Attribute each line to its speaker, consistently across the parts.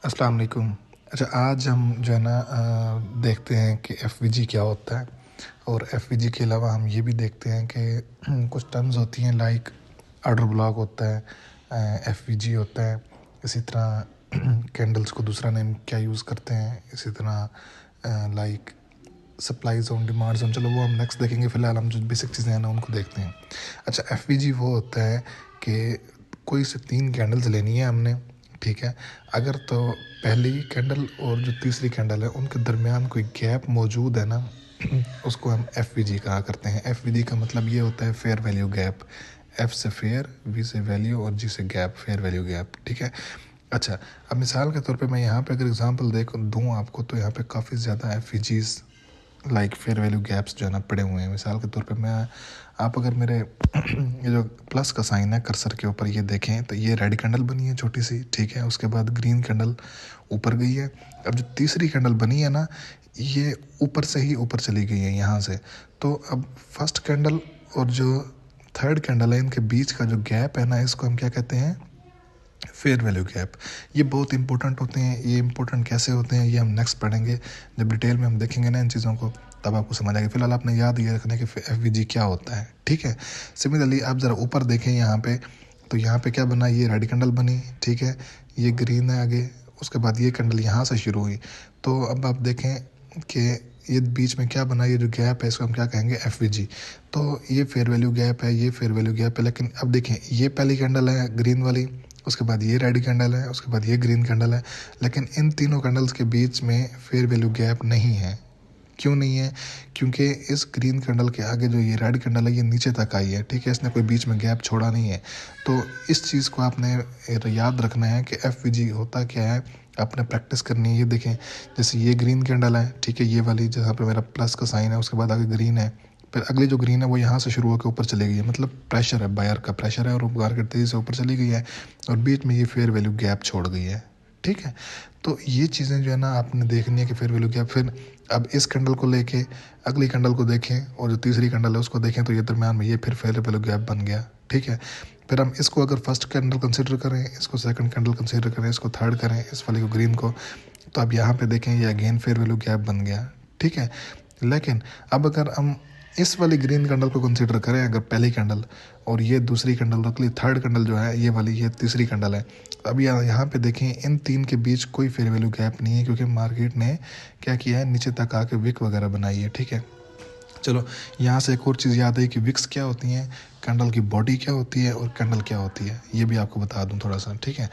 Speaker 1: अस्सलाम वालेकुम। अच्छा, आज हम जो है ना देखते हैं कि एफ क्या होता है। और एफ के अलावा हम ये भी देखते हैं कि कुछ टर्म्स होती हैं, लाइक ऑर्डर ब्लॉक होता है, एफ होता है। इसी तरह कैंडल्स को दूसरा नेम क्या यूज़ करते हैं, इसी तरह like supply zone, demand zone. चलो वो हम नेक्स्ट देखेंगे, फ़िलहाल हम जो बेसिक चीज़ें हैं ना उनको देखते हैं। अच्छा, एफ वो होता है कि कोई से 3 कैंडल्स लेनी है हमने, ठीक है। अगर तो पहली कैंडल और जो तीसरी कैंडल है उनके दरमियान कोई गैप मौजूद है ना, उसको हम एफ कहा करते हैं। एफ का मतलब ये होता है फेयर वैल्यू गैप। एफ से फेयर, वी से वैल्यू और जी से गैप, फेयर वैल्यू गैप, ठीक है। अच्छा, अब मिसाल के तौर पे मैं यहाँ पे अगर एग्जांपल दूँ आपको, तो यहाँ पे काफ़ी ज़्यादा F like fair value gaps जो है ना पड़े हुए हैं। मिसाल के तौर पे मैं आप अगर मेरे ये जो प्लस का साइन है कर्सर के ऊपर ये देखें, तो ये रेड कैंडल बनी है छोटी सी, ठीक है। उसके बाद ग्रीन कैंडल ऊपर गई है। अब जो तीसरी कैंडल बनी है ना, ये ऊपर से ही ऊपर चली गई है यहाँ से। तो अब फर्स्ट कैंडल और जो थर्ड कैंडल है, इनके बीच का जो गैप है ना, इसको हम क्या कहते हैं? Fair value gap. ये बहुत इंपॉर्टेंट होते हैं। ये इंपॉर्टेंट कैसे होते हैं ये हम नेक्स्ट पढ़ेंगे, जब डिटेल में हम देखेंगे ना इन चीज़ों को, तब आपको समझ आएगा। फिलहाल आपने याद ये रखना कि एफ क्या होता है, ठीक है। सिमिलरली आप ज़रा ऊपर देखें यहाँ पे, तो यहाँ पे क्या बना? ये रेड कैंडल बनी, ठीक है। ये ग्रीन है आगे, उसके बाद ये कैंडल यहाँ से शुरू हुई। तो अब आप देखें कि ये बीच में क्या बना, ये जो गैप है इसको हम क्या कहेंगे? एफ तो ये फेयर वैल्यू गैप है, ये फेयर वैल्यू गैप है। लेकिन अब देखें, ये पहली कैंडल है ग्रीन वाली, उसके बाद ये रेड कैंडल है, उसके बाद ये ग्रीन कैंडल है। लेकिन इन तीनों कैंडल्स के बीच में फेयर वैल्यू गैप नहीं है। क्यों नहीं है? क्योंकि इस ग्रीन कैंडल के आगे जो ये रेड कैंडल है, ये नीचे तक आई है, ठीक है। इसने कोई बीच में गैप छोड़ा नहीं है। तो इस चीज़ को आपने याद रखना है कि एफ होता क्या है, आपने प्रैक्टिस करनी है। ये देखें, जैसे ये ग्रीन कैंडल है, ठीक है, ये वाली जहाँ पे मेरा प्लस का साइन है, उसके बाद आगे ग्रीन है, फिर अगली जो ग्रीन है वो यहाँ से शुरू होकर ऊपर चली गई है। मतलब प्रेशर है, बायर का प्रेशर है, और वो मार्केट तेज़ी से ऊपर चली गई है, और बीच में ये फेयर वैल्यू गैप छोड़ गई है, ठीक है। तो ये चीज़ें जो है ना आपने देखनी है कि फेयर वैल्यू गैप। फिर अब इस कैंडल को लेके अगली कैंडल को देखें, और जो तीसरी कैंडल है उसको देखें, तो ये दरम्यान में ये फिर फेयर वैल्यू गैप बन गया, ठीक है। फिर हम इसको अगर फर्स्ट कैंडल कंसिडर करें, इसको सेकंड कैंडल कंसिडर करें, इसको थर्ड करें, इस वाले को ग्रीन को, तो अब यहाँ पे देखें ये अगेन फेयर वैल्यू गैप बन गया, ठीक है। लेकिन अब अगर हम इस वाली ग्रीन कैंडल को कंसीडर करें, अगर पहली कैंडल, और ये दूसरी कैंडल, रखली थर्ड कैंडल जो है ये वाली, ये तीसरी कैंडल है। अब यहाँ पे देखें, इन तीन के बीच कोई फेयर वैल्यू गैप नहीं है, क्योंकि मार्केट ने क्या किया है, नीचे तक आके विक वगैरह बनाई है, ठीक है। चलो, यहाँ से एक और चीज़ याद है कि विक्स क्या होती हैं, कैंडल की बॉडी क्या होती है, और कैंडल क्या होती है, ये भी आपको बता दूँ थोड़ा सा, ठीक है।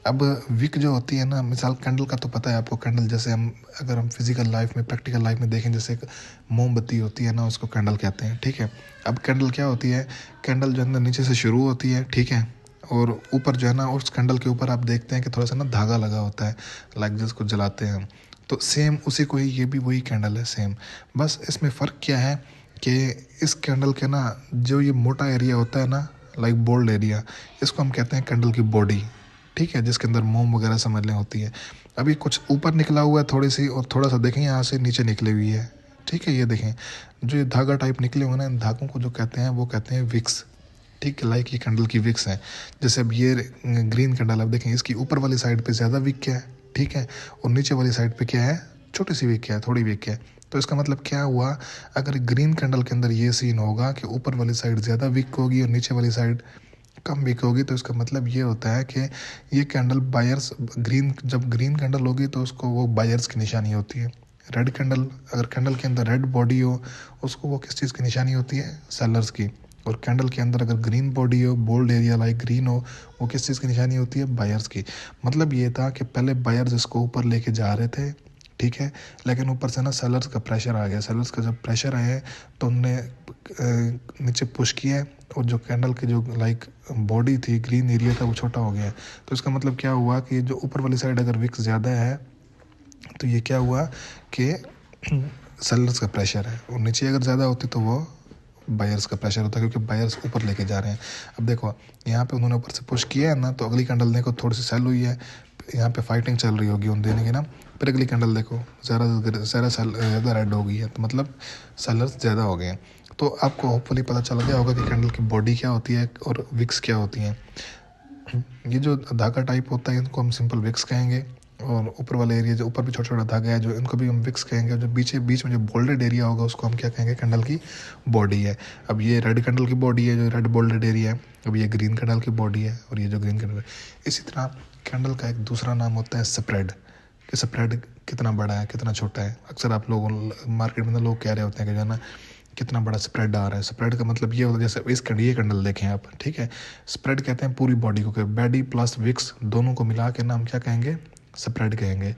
Speaker 1: अब विक जो होती है ना, मिसाल कैंडल का तो पता है आपको। कैंडल जैसे हम अगर हम फिजिकल लाइफ में, प्रैक्टिकल लाइफ में देखें, जैसे एक मोमबत्ती होती है ना, उसको कैंडल कहते हैं, ठीक है। अब कैंडल क्या होती है? कैंडल जो है नीचे से शुरू होती है, ठीक है, और ऊपर जो है ना, उस कैंडल के ऊपर आप देखते हैं कि थोड़ा सा ना धागा लगा होता है, लाइक जिसको जलाते हैं हम। तो सेम उसी को ही, ये भी वही कैंडल है सेम। बस इसमें फ़र्क क्या है कि इस कैंडल के ना जो ये मोटा एरिया होता है ना, लाइक बोल्ड एरिया, इसको हम कहते हैं कैंडल की बॉडी, ठीक है, जिसके अंदर मोम वगैरह समझ लें होती है। अभी कुछ ऊपर निकला हुआ है थोड़ी सी, और थोड़ा सा देखें यहाँ से नीचे निकली हुई है, ठीक है। ये देखें, जो ये धागा टाइप निकले हुए ना, इन धागों को जो कहते हैं वो कहते हैं विक्स, ठीक है। लाइक ये कैंडल की विक्स है। जैसे अब ये ग्रीन कैंडल, अब देखें इसकी ऊपर वाली साइड पे ज़्यादा विक है, ठीक है, और नीचे वाली साइड पे क्या है, छोटी सी विक है, थोड़ी विक है। तो इसका मतलब क्या हुआ? अगर ग्रीन कैंडल के अंदर ये सीन होगा कि ऊपर वाली साइड ज़्यादा विक होगी और नीचे वाली साइड कम विक होगी, तो इसका मतलब ये होता है कि ये कैंडल बायर्स, ग्रीन, जब ग्रीन कैंडल होगी तो उसको वो बायर्स की निशानी होती है। रेड कैंडल, अगर कैंडल के अंदर रेड बॉडी हो, उसको वो किस चीज़ की निशानी होती है? सेलर्स की। और कैंडल के अंदर अगर ग्रीन बॉडी हो, बोल्ड एरिया लाइक ग्रीन हो, वो किस चीज़ की निशानी होती है? बायर्स की। मतलब ये था कि पहले बायर्स इसको ऊपर लेके जा रहे थे, ठीक है, लेकिन ऊपर से ना सेलर्स का प्रेशर आ गया। सेलर्स का जब प्रेशर आया है तो उनने नीचे पुश किया है, और जो कैंडल की जो लाइक बॉडी थी, ग्रीन एरिया था, वो छोटा हो गया। तो इसका मतलब क्या हुआ कि जो ऊपर वाली साइड अगर विक्स ज़्यादा है, तो ये क्या हुआ कि सेलर्स का प्रेशर है, और नीचे अगर ज़्यादा होती तो वो बायर्स का प्रेशर होता है, क्योंकि बायर्स ऊपर लेके जा रहे हैं। अब देखो, यहाँ पे उन्होंने ऊपर से पुश किया है ना, तो अगली कैंडल देखो थोड़ी सी सेल हुई है, यहाँ पे फाइटिंग चल रही होगी उन देने की ना। फिर अगली कैंडल देखो ज़्यादा रेड हो गई है, तो मतलब सेलर्स ज़्यादा हो गए हैं। तो आपको होपफुली पता चल गया होगा कि कैंडल की बॉडी क्या होती है और विक्स क्या होती हैं। ये जो धागा टाइप होता है इनको हम सिंपल विक्स कहेंगे, और ऊपर वाले एरिया जो ऊपर भी छोटा छोटा धागा है जो इनको भी हम विक्स कहेंगे। जो बीच बीच में जो बोल्डेड एरिया होगा उसको हम क्या कहेंगे, कैंडल की बॉडी है। अब ये रेड कैंडल की बॉडी है जो रेड बोल्डेड एरिया है, अब ये ग्रीन कैंडल की बॉडी है और ये जो ग्रीन कैंडल है। इसी तरह कैंडल का एक दूसरा नाम होता है स्प्रेड, कि स्प्रेड कितना बड़ा है कितना छोटा है। अक्सर आप लोग मार्केट में लोग कह रहे होते हैं कि जो है ना कितना बड़ा स्प्रेड आ रहा है। स्प्रेड का मतलब ये होता है जैसे इस ये कैंडल देखें आप, ठीक है। स्प्रेड कहते हैं पूरी बॉडी को, बॉडी प्लस विक्स दोनों को मिला के ना हम क्या कहेंगे, स्प्रेड कहेंगे।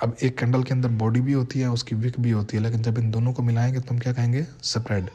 Speaker 1: अब एक कैंडल के अंदर बॉडी भी होती है उसकी विक भी होती है, लेकिन जब इन दोनों को मिलाएंगे तो हम क्या कहेंगे, स्प्रेड।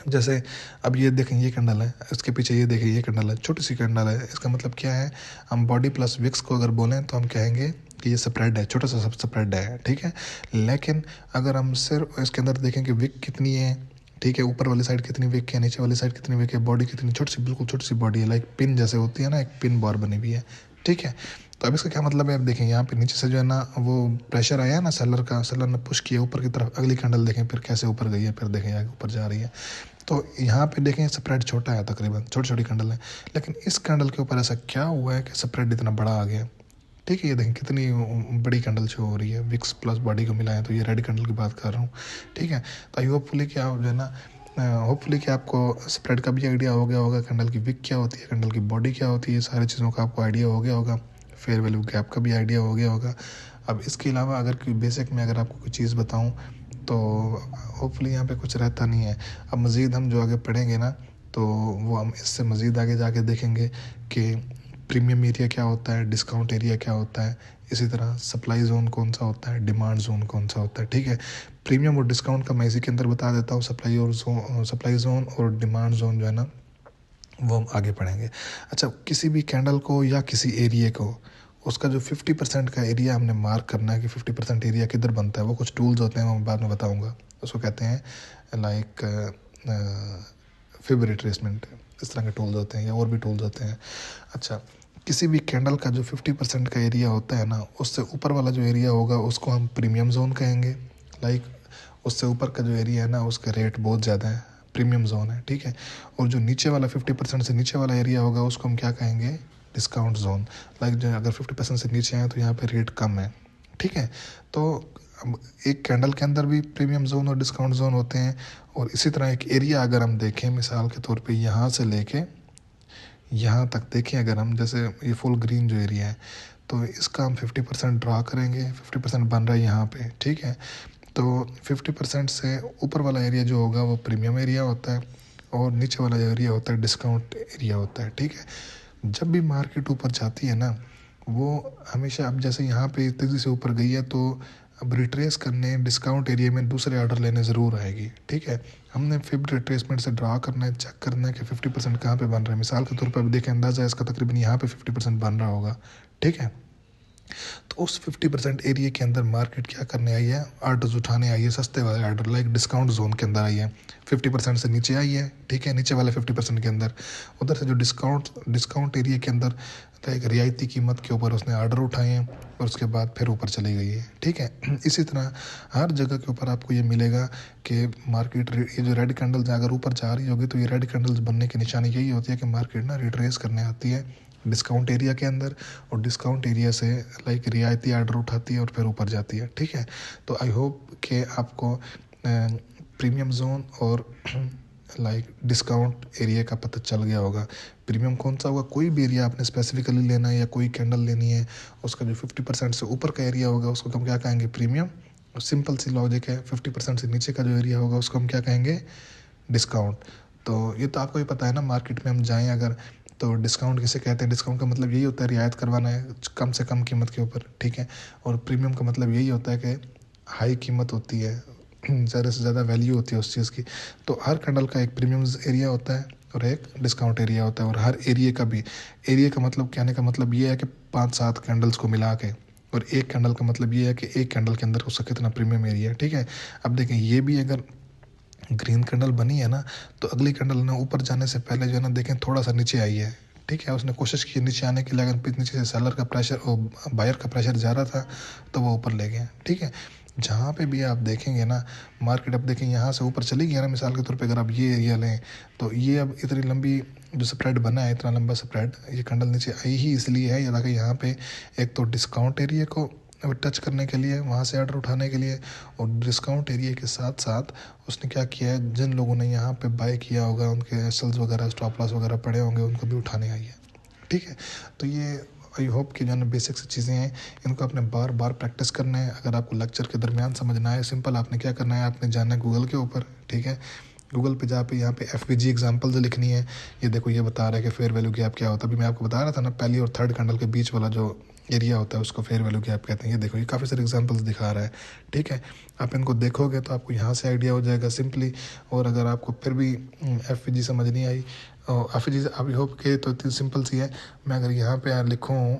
Speaker 1: जैसे अब ये देखें ये कैंडल है, इसके पीछे ये देखें ये कैंडल है, छोटी सी कैंडल है। इसका मतलब क्या है, हम बॉडी प्लस विक्स को अगर बोलें तो हम कहेंगे कि ये स्प्रेड है, छोटा सा स्प्रेड है, ठीक है। लेकिन अगर हम सिर्फ इसके अंदर देखें कि विक कितनी है, ठीक है, ऊपर वाली साइड कितनी विक है, नीचे वाली साइड कितनी विक है, बॉडी कितनी छोटी सी, बिल्कुल छोटी सी बॉडी है, लाइक पिन जैसे होती है ना, एक पिन बार बनी हुई है, ठीक है। तो अब इसका क्या मतलब है, अब देखें यहाँ पे नीचे से जो है ना वो प्रेशर आया है ना सेलर का, सेलर ने पुश किया ऊपर की तरफ। अगली कैंडल देखें फिर कैसे ऊपर गई है, फिर देखें आगे ऊपर जा रही है। तो यहाँ पे देखें स्प्रेड छोटा है, तकरीबन छोटी छोटी कैंडल है, लेकिन इस कैंडल के ऊपर ऐसा क्या हुआ है कि स्प्रेड इतना बड़ा आ गया, ठीक है। ये देखें कितनी बड़ी कैंडल शो हो रही है, विक्स प्लस बॉडी को मिलाएं तो ये रेड कैंडल की बात कर रहा हूँ, ठीक है। तो आई होपफुली कि आप जो है ना होपफुली कि आपको स्प्रेड का भी आइडिया हो गया होगा, कैंडल की विक क्या होती है, कैंडल की बॉडी क्या होती है, सारी चीज़ों का आपको आइडिया हो गया होगा। फेयर वैल्यू गैप का भी आइडिया हो गया होगा। अब इसके अलावा अगर कोई बेसिक में अगर आपको कोई चीज़ बताऊं तो होपफुली यहाँ पे कुछ रहता नहीं है। अब मज़ीद हम जो आगे पढ़ेंगे ना तो वो हम इससे मज़ीद आगे जाके देखेंगे कि प्रीमियम एरिया क्या होता है, डिस्काउंट एरिया क्या होता है, इसी तरह सप्लाई जोन कौन सा होता है, डिमांड जोन कौन सा होता है, ठीक है। प्रीमियम और डिस्काउंट का मैं इसी के अंदर बता देता हूँ। सप्लाई जोन और डिमांड जोन जो है ना वो हम आगे पढ़ेंगे। अच्छा, किसी भी कैंडल को या किसी एरिया को उसका जो 50% का एरिया हमने मार्क करना है कि 50% एरिया किधर बनता है, वो कुछ टूल्स होते हैं, मैं बाद में बताऊंगा। उसको कहते हैं लाइक फिब रिट्रेसमेंट, इस तरह के टूल्स होते हैं या और भी टूल्स होते हैं। अच्छा, किसी भी कैंडल का जो 50% का एरिया होता है ना, उससे ऊपर वाला जो एरिया होगा उसको हम प्रीमियम जोन कहेंगे। लाइक उससे ऊपर का जो एरिया है ना उसका रेट बहुत ज़्यादा है, प्रीमियम जोन है, ठीक है। और जो नीचे वाला 50% से नीचे वाला एरिया होगा उसको हम क्या कहेंगे, डिस्काउंट जोन। लाइक जो अगर 50% से नीचे आए तो यहाँ पे रेट कम है, ठीक है। तो अब एक कैंडल के अंदर भी प्रीमियम जोन और डिस्काउंट जोन होते हैं। और इसी तरह एक एरिया अगर हम देखें मिसाल के तौर पे यहाँ से लेके यहाँ तक देखें, अगर हम जैसे ये फुल ग्रीन जो एरिया है तो इसका हम 50% ड्रा करेंगे, 50% बन रहा है यहाँ पे, ठीक है। तो 50% से ऊपर वाला एरिया जो होगा वो प्रीमियम एरिया होता है और नीचे वाला एरिया होता है डिस्काउंट एरिया होता है, ठीक है। जब भी मार्केट ऊपर जाती है ना वो हमेशा, अब जैसे यहाँ पे तेज़ी से ऊपर गई है तो अब रिट्रेस करने डिस्काउंट एरिया में दूसरे ऑर्डर लेने ज़रूर आएगी, ठीक है। हमने फिब रिट्रेसमेंट से ड्रा करना है, चेक करना है कि 50% कहाँ पे बन रहा है। मिसाल के तौर पर अब देखें, अंदाज़ा है इसका तकरीबन यहाँ पे 50% बन रहा होगा, ठीक है। तो उस 50% एरिया के अंदर मार्केट क्या करने आई है, ऑर्डर्स उठाने आई है, सस्ते वाले ऑर्डर, लाइक डिस्काउंट जोन के अंदर आई है। 50% से नीचे आई है, ठीक है, नीचे वाले 50% के अंदर। उधर से जो डिस्काउंट एरिया के अंदर लाइक रियायती कीमत के ऊपर उसने ऑर्डर उठाए हैं और उसके बाद फिर ऊपर चली गई है, ठीक है। इसी तरह हर जगह के ऊपर आपको ये मिलेगा कि मार्केट, ये जो रेड कैंडल्स अगर ऊपर जा रही होगी तो ये रेड कैंडल्स बनने की निशानी यही होती है कि मार्केट ना रिट्रेस करने आती है डिस्काउंट एरिया के अंदर, और डिस्काउंट एरिया से लाइक रियायती ऑर्डर उठाती है और फिर ऊपर जाती है, ठीक है। तो आई होप कि आपको प्रीमियम जोन और लाइक डिस्काउंट एरिया का पता चल गया होगा। प्रीमियम कौन सा होगा, कोई भी एरिया आपने स्पेसिफिकली लेना है या कोई कैंडल लेनी है, उसका जो 50% से ऊपर का एरिया होगा उसको हम क्या कहेंगे, प्रीमियम। सिंपल सी लॉजिक है, 50% से नीचे का जो एरिया होगा उसको हम क्या कहेंगे, डिस्काउंट। तो ये तो आपको ही पता है ना, मार्केट में हम जाएँ अगर तो डिस्काउंट किसे कहते हैं, डिस्काउंट का मतलब यही होता है रियायत करवाना है कम से कम कीमत के ऊपर, ठीक है। और प्रीमियम का मतलब यही होता है कि हाई कीमत होती है, ज़्यादा से ज़्यादा वैल्यू होती है उस चीज़ की। तो हर कैंडल का एक प्रीमियम एरिया होता है और एक डिस्काउंट एरिया होता है। और हर एरिया का भी, एरिया का मतलब कहने का मतलब ये है कि 5-7 कैंडल्स को मिला के, और एक कैंडल का मतलब ये है कि एक कैंडल के अंदर उसका कितना प्रीमियम एरिया है, ठीक है। अब देखें, ये भी अगर ग्रीन कैंडल बनी है ना तो अगली कैंडल ना ऊपर जाने से पहले जो है ना देखें थोड़ा सा नीचे आई है, ठीक है। उसने कोशिश की नीचे आने की, लेकिन नीचे से सेलर का प्रेशर और बायर का प्रेशर ज़्यादा था तो वो ऊपर ले गया, ठीक है। जहाँ पे भी आप देखेंगे ना मार्केट, अब देखें यहाँ से ऊपर चली गई ना, मिसाल के तौर पे अगर आप ये एरिया लें तो ये अब इतनी लंबी जो स्प्रेड बना है, इतना लंबा स्प्रेड, ये कैंडल नीचे आई ही इसलिए है, ताकि यहाँ पे एक तो डिस्काउंट एरिया को टच करने के लिए, वहाँ से ऑर्डर उठाने के लिए, और डिस्काउंट एरिया के साथ साथ उसने क्या किया है, जिन लोगों ने यहाँ पे बाय किया होगा उनके एसएल्स वगैरह स्टॉप लॉस वगैरह पड़े होंगे, उनको भी उठाने आई है। ठीक है, तो ये आई होप कि जो है बेसिक सी चीज़ें हैं, इनको आपने बार बार प्रैक्टिस करना है। अगर आपको लेक्चर के दरमियान समझना है, सिंपल आपने क्या करना है, आपने जाना है गूगल के ऊपर। ठीक है, गूगल पे जा पे यहाँ पे FVG एग्जाम्पल्स लिखनी है। ये देखो ये बता रहा है कि फेयर वैल्यू गैप क्या होता है। अभी मैं आपको बता रहा था ना, पहली और थर्ड कैंडल के बीच वाला जो एरिया होता है उसको फेयर वैल्यू गैप कहते हैं। ये देखो ये काफ़ी सारे एग्जांपल्स दिखा रहा है। ठीक है, आप इनको देखोगे तो आपको यहाँ से आइडिया हो जाएगा सिंपली। और अगर आपको फिर भी FVG समझ नहीं आई, FVG आई होप के तो इतनी सिंपल सी है। मैं अगर यहाँ पे लिखूँ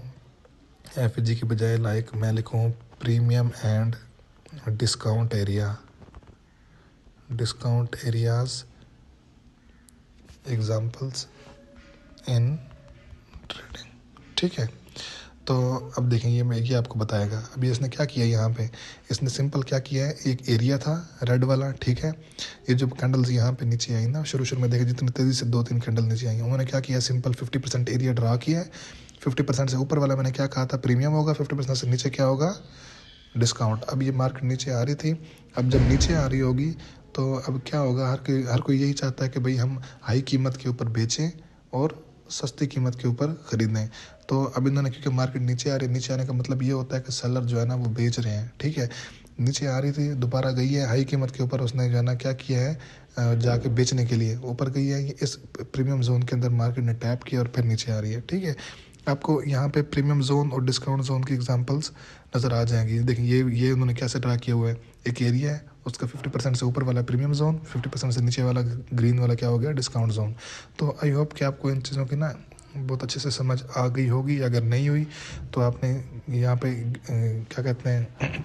Speaker 1: FVG की बजाय, लाइक मैं लिखूँ premium and discount area, discount areas examples in trading. ठीक है, तो अब देखें ये आपको बताएगा। अभी इसने क्या किया यहाँ पे, इसने सिंपल क्या किया है, एक एरिया था रेड वाला। ठीक है, ये जो कैंडल्स यहाँ पे नीचे आई ना, शुरू में देखे जितनी तेज़ी से 2-3 कैंडल नीचे आई, उन्होंने क्या किया, सिंपल 50% एरिया ड्रा किया है। 50% से ऊपर वाला मैंने क्या कहा था, प्रीमियम होगा, 50% से नीचे क्या होगा, डिस्काउंट। अब ये मार्केट नीचे आ रही थी, अब जब नीचे आ रही होगी तो अब क्या होगा, हर कोई यही चाहता है कि भाई हम हाई कीमत के ऊपर बेचें और सस्ती कीमत के ऊपर ख़रीदें। तो अब इन्होंने, क्योंकि मार्केट नीचे आ रही है, नीचे आने का मतलब ये होता है कि सेलर जो है ना वो बेच रहे हैं। ठीक है, नीचे आ रही थी, दोबारा गई है हाई कीमत के ऊपर, उसने जो है ना क्या किया है, जाके बेचने के लिए ऊपर गई है। इस प्रीमियम जोन के अंदर मार्केट ने टैप किया और फिर नीचे आ रही है। ठीक है, आपको यहाँ पे प्रीमियम जोन और डिस्काउंट जोन की एग्जांपल्स नज़र आ जाएंगी। देखिए ये उन्होंने कैसे ड्रा किया हुआ है, एक एरिया है, उसका 50% से ऊपर वाला प्रीमियम जोन, 50% से नीचे वाला ग्रीन वाला क्या हो गया, डिस्काउंट जोन। तो आई होप कि आपको इन चीज़ों की ना बहुत अच्छे से समझ आ गई होगी। अगर नहीं हुई तो आपने यहाँ पे क्या कहते हैं,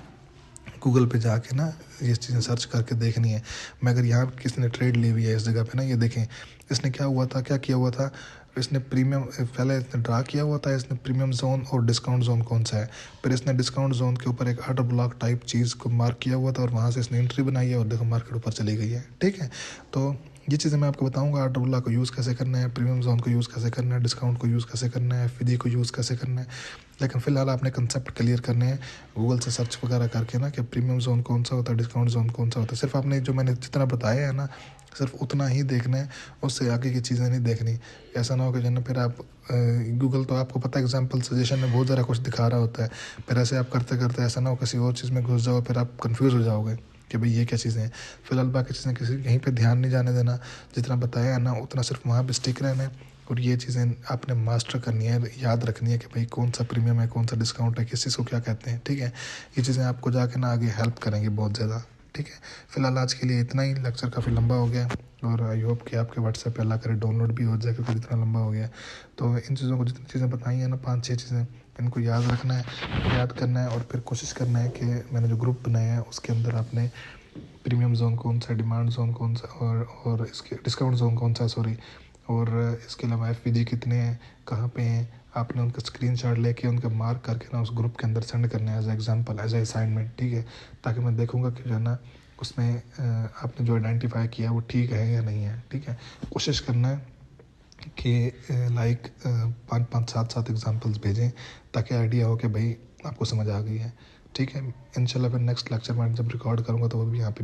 Speaker 1: गूगल पे जाके ना ये चीज़ें सर्च करके देखनी है। मैं अगर यहाँ किसी ने ट्रेड ली हुई है इस जगह पे ना, ये देखें इसने क्या हुआ था, क्या किया हुआ था, इसने प्रीमियम पहले इसने ड्रा किया हुआ था, इसने प्रीमियम जोन और डिस्काउंट जोन कौन सा है, फिर इसने डिस्काउंट जोन के ऊपर एक ऑर्डर ब्लॉक टाइप चीज़ को मार्क किया हुआ था और वहाँ से इसने एंट्री बनाई है और देखो मार्केट ऊपर चली गई है। ठीक है, तो ये चीज़ें मैं आपको बताऊंगा, ऑर्डर ब्लॉक को यूज़ कैसे करना है, प्रीमियम जोन को यूज़ कैसे करना है, डिस्काउंट को यूज़ कैसे करना है, FVG को यूज़ कैसे करना है। लेकिन फ़िलहाल आपने कंसेप्ट क्लियर करने हैं गूगल से सर्च वगैरह करके ना कि प्रीमियम जोन कौन सा होता है, डिस्काउंट जोन कौन सा होता है। सिर्फ आपने जो मैंने जितना बताया है ना, सिर्फ उतना ही देखना है, उससे आगे की चीज़ें नहीं देखनी। ऐसा ना हो कि जो ना फिर आप गूगल तो आपको पता है एग्जांपल सजेशन में बहुत ज़रा कुछ दिखा रहा होता है, फिर ऐसे आप करते करते ऐसा ना हो किसी और चीज़ में घुस जाओ, फिर आप कंफ्यूज हो जाओगे कि भाई ये क्या चीज़ें हैं। फिलहाल बाकी चीज़ें किसी कहीं पे ध्यान नहीं जाने देना, जितना बताया है ना उतना सिर्फ वहाँ पे स्टिक रहना है। और ये चीज़ें आपने मास्टर करनी है, याद रखनी है कि भाई कौन सा प्रीमियम है, कौन सा डिस्काउंट है, किस चीज़ को क्या कहते हैं। ठीक है, ये चीज़ें आपको जाके ना आगे हेल्प करेंगी बहुत ज़्यादा। ठीक है, फिलहाल आज के लिए इतना ही, लेक्चर काफ़ी लंबा हो गया और आई होप कि आपके व्हाट्सएप पे अल्लाह करे डाउनलोड भी हो जाए, क्योंकि इतना लंबा हो गया। तो इन चीज़ों को जितनी चीज़ें बताई हैं ना, 5-6 चीज़ें, इनको याद रखना है, याद करना है और फिर कोशिश करना है कि मैंने जो ग्रुप बनाया है उसके अंदर आपने प्रीमियम जोन कौन सा, डिमांड जोन कौन सा और इसके डिस्काउंट जोन कौन सा, सॉरी, और इसके अलावा FVG कितने हैं, कहाँ पे हैं, आपने उनका स्क्रीनशॉट लेके उनका मार्क करके ना उस ग्रुप के अंदर सेंड करना है as example, as a assignment. ठीक है, ताकि मैं देखूंगा कि जो है ना उसमें आपने जो आइडेंटिफाई किया वो ठीक है या नहीं है। ठीक है, कोशिश करना है कि लाइक 5-5, 7-7 एग्जांपल्स भेजें ताकि आइडिया हो कि भाई आपको समझ आ गई है। ठीक है, इंशाल्लाह फिर नेक्स्ट लेक्चर में जब रिकॉर्ड करूँगा तो वो भी यहाँ पे